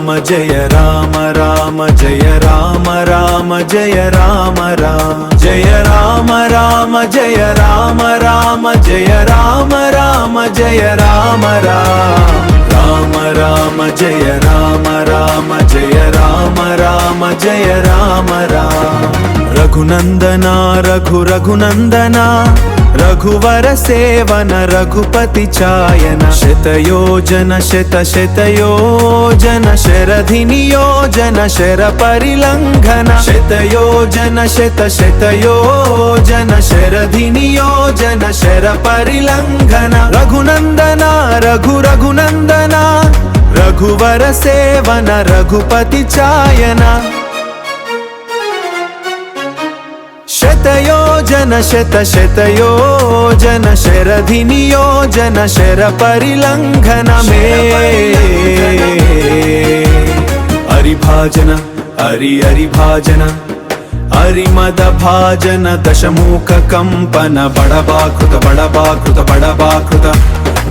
Rama Jaya Rama Rama Jaya Rama Rama Jaya Rama Rama Jaya Rama Rama Jaya Rama Rama Jaya Rama Rama Jaya Rama Rama Rama Jaya Rama Rama Jaya Rama Rama Jaya Rama Rama Raghunandana Raghunandana రఘువర సేవన Raghupathi ఛాయన శతయోజన శతయోజన శరధి నియోజన శర పరిలంఘన శతయోజన శతయోజన శరధి నియోజన శర పరిలంఘన Raghunandana Raghunandana రఘువర సేవన Raghupathi ఛాయన శతయోజన శతయోజన శరధి నియోజన శర పరిలంఘన May హరిభాజన హరిభాజన హరిమద భాజన దశముఖ కంపన బడబాకృత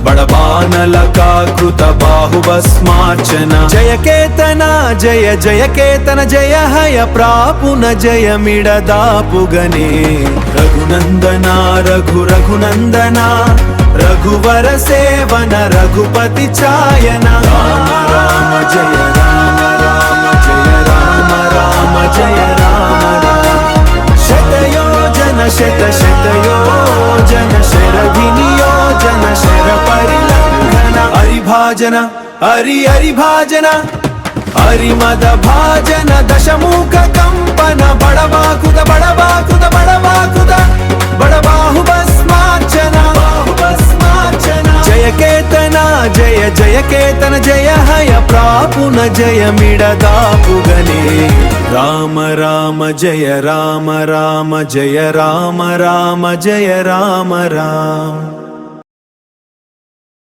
బడబానలకాకృత బాహుభస్మార్చన Jaya Ketana Jaya Ketana Jaya హయ ప్రాపున Jaya మిడదాపుగనే Raghunandana Raghunandana రఘువర సేవన Raghupathi ఛాయన Rama Rama Jaya Rama Rama Jaya Rama Rama Jaya Rama శతయోజన శతయోజన శరధి నియోజన శర పరిలంఘన హరిభాజన హరిభాజన హరిమద భాజన దశముఖ కంపన బడబాకృత బడబాహుభస్మార్చన Jaya Ketana Jaya Ketana Jaya హయ ప్రాపున Jaya మిడదాపుగనే Rama Rama Jaya Rama Rama Jaya Rama Rama Jaya Rama Rama